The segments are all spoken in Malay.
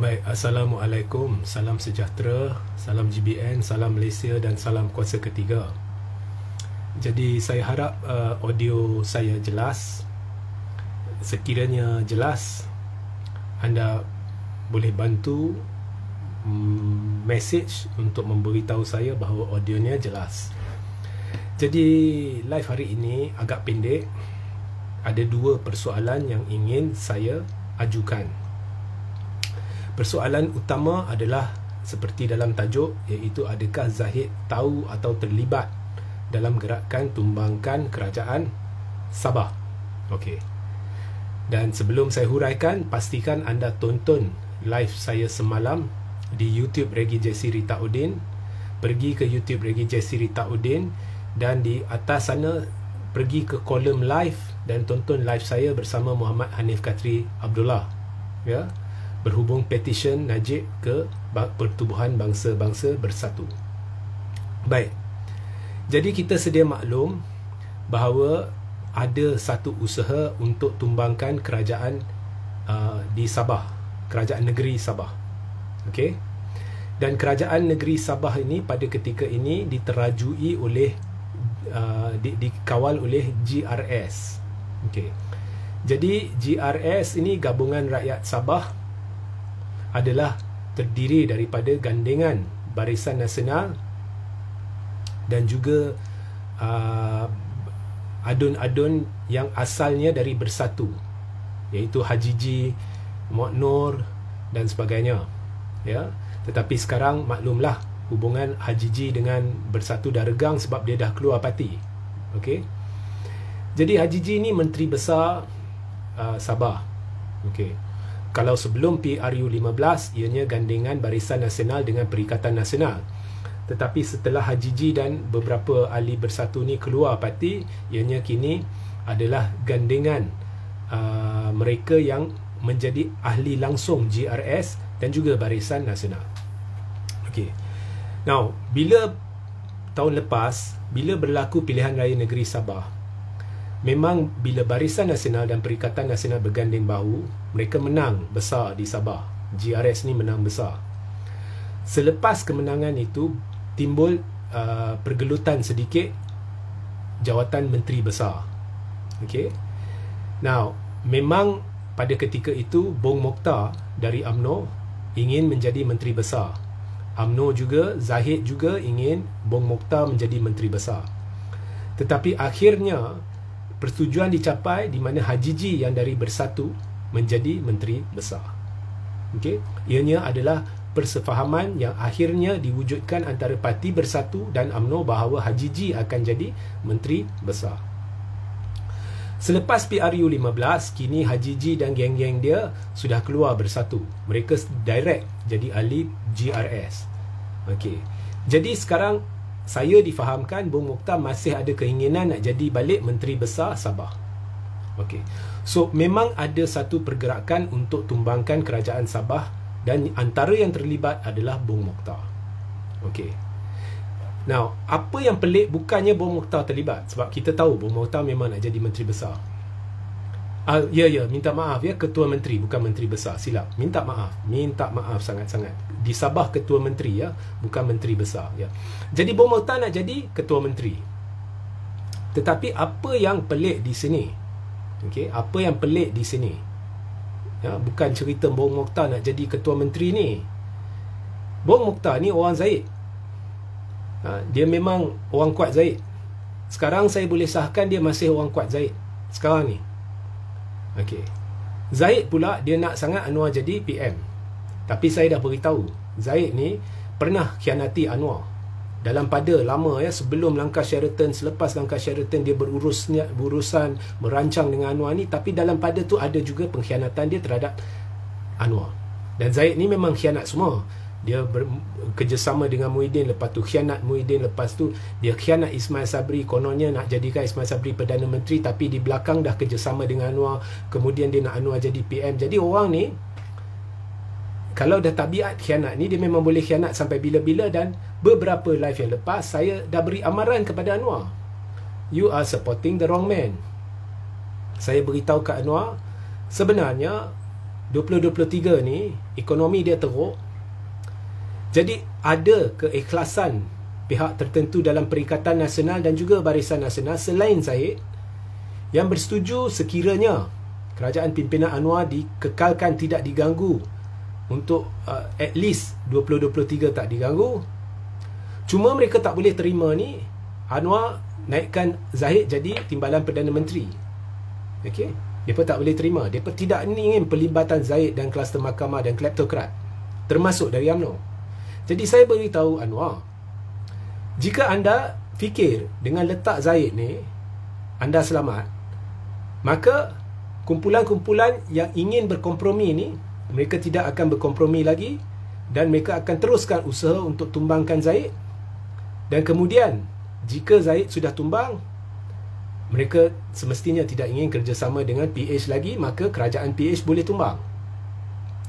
Baik, Assalamualaikum, salam sejahtera, salam GBN, salam Malaysia dan salam kuasa ketiga. Jadi saya harap audio saya jelas. Sekiranya jelas, anda boleh bantu message untuk memberitahu saya bahawa audionya jelas. Jadi live hari ini agak pendek. Ada dua persoalan yang ingin saya ajukan. Persoalan utama adalah seperti dalam tajuk, iaitu adakah Zahid tahu atau terlibat dalam gerakan tumbangkan kerajaan Sabah. Okey. Dan sebelum saya huraikan, pastikan anda tonton live saya semalam di YouTube Regi Jesse Rita Udin. Pergi ke YouTube Regi Jesse Rita Udin dan di atas sana pergi ke kolom live dan tonton live saya bersama Muhammad Hanif Katri Abdullah. Ya. Berhubung petition Najib ke Pertubuhan Bangsa-Bangsa Bersatu. Baik. Jadi kita sedia maklum bahawa ada satu usaha untuk tumbangkan kerajaan di Sabah, kerajaan negeri Sabah. Okey. Dan kerajaan negeri Sabah ini pada ketika ini diterajui oleh dikawal oleh GRS. Okey. Jadi GRS ini Gabungan Rakyat Sabah adalah terdiri daripada gandengan Barisan Nasional dan juga adun-adun yang asalnya dari Bersatu, iaitu Haji G, Muhammad Nur dan sebagainya. Ya, tetapi sekarang maklumlah hubungan Haji G dengan Bersatu dah regang sebab dia dah keluar parti. Okey. Jadi Haji G ni Menteri Besar Sabah. Okey. Kalau sebelum PRU 15, ianya gandengan Barisan Nasional dengan Perikatan Nasional. Tetapi setelah Haji G dan beberapa ahli Bersatu ni keluar parti, ianya kini adalah gandengan mereka yang menjadi ahli langsung GRS dan juga Barisan Nasional. Okey. Now, bila tahun lepas, bila berlaku pilihan raya negeri Sabah, memang bila Barisan Nasional dan Perikatan Nasional berganding bahu, mereka menang besar di Sabah. GRS ni menang besar. Selepas kemenangan itu, timbul pergelutan sedikit jawatan Menteri Besar. Okay. Now, memang pada ketika itu Bong Mokhtar dari UMNO ingin menjadi Menteri Besar. UMNO juga, Zahid juga ingin Bong Mokhtar menjadi Menteri Besar. Tetapi akhirnya persetujuan dicapai di mana Haji G yang dari Bersatu menjadi Menteri Besar. Okey, ianya adalah persefahaman yang akhirnya diwujudkan antara Parti Bersatu dan UMNO bahawa Haji G akan jadi Menteri Besar. Selepas PRU 15, kini Haji G dan geng-geng dia sudah keluar Bersatu. Mereka direct jadi ahli GRS. Okey. Jadi sekarang saya difahamkan Bong Mokhtar masih ada keinginan nak jadi balik Menteri Besar Sabah. Okey. So memang ada satu pergerakan untuk tumbangkan kerajaan Sabah dan antara yang terlibat adalah Bong Mokhtar. Okey. Now, apa yang pelik bukannya Bong Mokhtar terlibat, sebab kita tahu Bong Mokhtar memang nak jadi Menteri Besar. Minta maaf ya, Ketua Menteri bukan Menteri Besar, silap. Minta maaf sangat-sangat. Di Sabah Ketua Menteri ya, bukan Menteri Besar ya. Jadi Bong Mokhtar nak jadi Ketua Menteri. Tetapi apa yang pelik di sini? Okey, apa yang pelik di sini? Ya, bukan cerita Bong Mokhtar nak jadi Ketua Menteri ni. Bong Mokhtar ni orang Zahid. Dia memang orang kuat Zahid. Sekarang saya boleh sahkan dia masih orang kuat Zahid sekarang ni. Okey. Zahid pula dia nak sangat Anwar jadi PM. Tapi saya dah beritahu, Zahid ni pernah khianati Anwar. Dalam pada lama ya, sebelum langkah Sheraton, selepas langkah Sheraton dia berurusan merancang dengan Anwar ni, tapi dalam pada tu ada juga pengkhianatan dia terhadap Anwar. Dan Zahid ni memang khianat semua. Dia kerjasama dengan Muhyiddin, lepas tu khianat Muhyiddin, lepas tu dia khianat Ismail Sabri. Kononnya nak jadikan Ismail Sabri Perdana Menteri, tapi di belakang dah kerjasama dengan Anwar. Kemudian dia nak Anwar jadi PM. Jadi orang ni, kalau dah tabiat khianat ni, dia memang boleh khianat sampai bila-bila. Dan beberapa live yang lepas, saya dah beri amaran kepada Anwar, you are supporting the wrong man. Saya beritahu ke Anwar, sebenarnya 2023 ni ekonomi dia teruk. Jadi ada keikhlasan pihak tertentu dalam Perikatan Nasional dan juga Barisan Nasional selain Zahid yang bersetuju sekiranya kerajaan pimpinan Anwar dikekalkan tidak diganggu untuk at least 2023 tak diganggu. Cuma mereka tak boleh terima ni Anwar naikkan Zahid jadi Timbalan Perdana Menteri. Okey, mereka tak boleh terima. Mereka tidak ingin pelibatan Zahid dan kluster mahkamah dan kleptokrat termasuk dari UMNO. Jadi saya beritahu Anwar, jika anda fikir dengan letak Zahid ni anda selamat, maka kumpulan-kumpulan yang ingin berkompromi ni mereka tidak akan berkompromi lagi dan mereka akan teruskan usaha untuk tumbangkan Zahid. Dan kemudian jika Zahid sudah tumbang, mereka semestinya tidak ingin kerjasama dengan PH lagi, maka kerajaan PH boleh tumbang.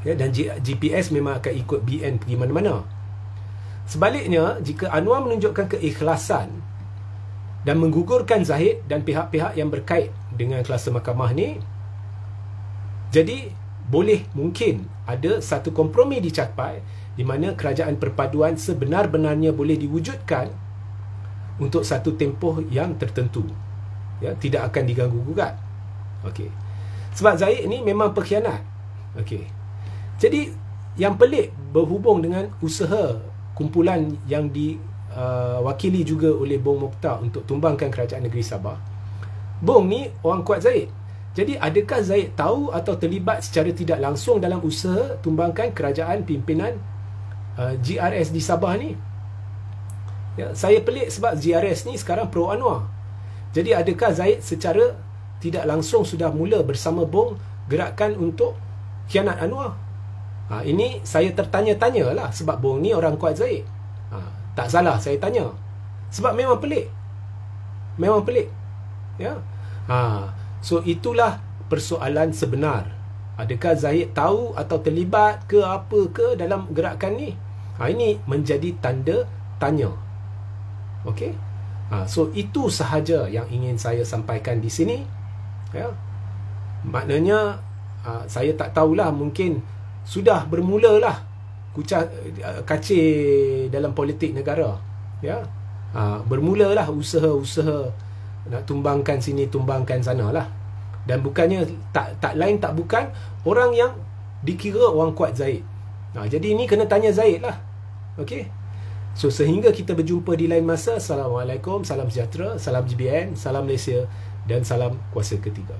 Ya, dan GPS memang akan ikut BN pergi mana-mana. Sebaliknya, jika Anwar menunjukkan keikhlasan dan menggugurkan Zahid dan pihak-pihak yang berkait dengan kluster mahkamah ni, jadi boleh mungkin ada satu kompromi dicapai di mana kerajaan perpaduan sebenar-benarnya boleh diwujudkan untuk satu tempoh yang tertentu. Ya, tidak akan diganggu-gugat. Okey. Sebab Zahid ni memang pengkhianat. Okey. Jadi yang pelik berhubung dengan usaha kumpulan yang diwakili juga oleh Bong Mokhtar untuk tumbangkan kerajaan negeri Sabah. Bong ni orang kuat Zahid. Jadi adakah Zahid tahu atau terlibat secara tidak langsung dalam usaha tumbangkan kerajaan pimpinan GRS di Sabah ni? Ya, saya pelik sebab GRS ni sekarang pro Anwar. Jadi adakah Zahid secara tidak langsung sudah mula bersama Bong gerakan untuk khianat Anwar? Ini saya tertanya-tanya lah sebab Bong ni orang kuat Zahid. Tak salah saya tanya. Sebab memang pelik. Memang pelik. Ya. So itulah persoalan sebenar. Adakah Zahid tahu atau terlibat ke apa ke dalam gerakan ni? Ini menjadi tanda tanya. Okey. So itu sahaja yang ingin saya sampaikan di sini. Ya. Maknanya saya tak tahulah, mungkin sudah bermulalah kacir dalam politik negara. Ya. Bermulalah usaha-usaha nak tumbangkan sini, tumbangkan sana lah. Dan bukannya tak lain tak bukan orang yang dikira orang kuat Zahid. Jadi ini kena tanya Zahid lah. Okey. So sehingga kita berjumpa di lain masa. Assalamualaikum, salam sejahtera, salam GBN, salam Malaysia dan salam kuasa ketiga.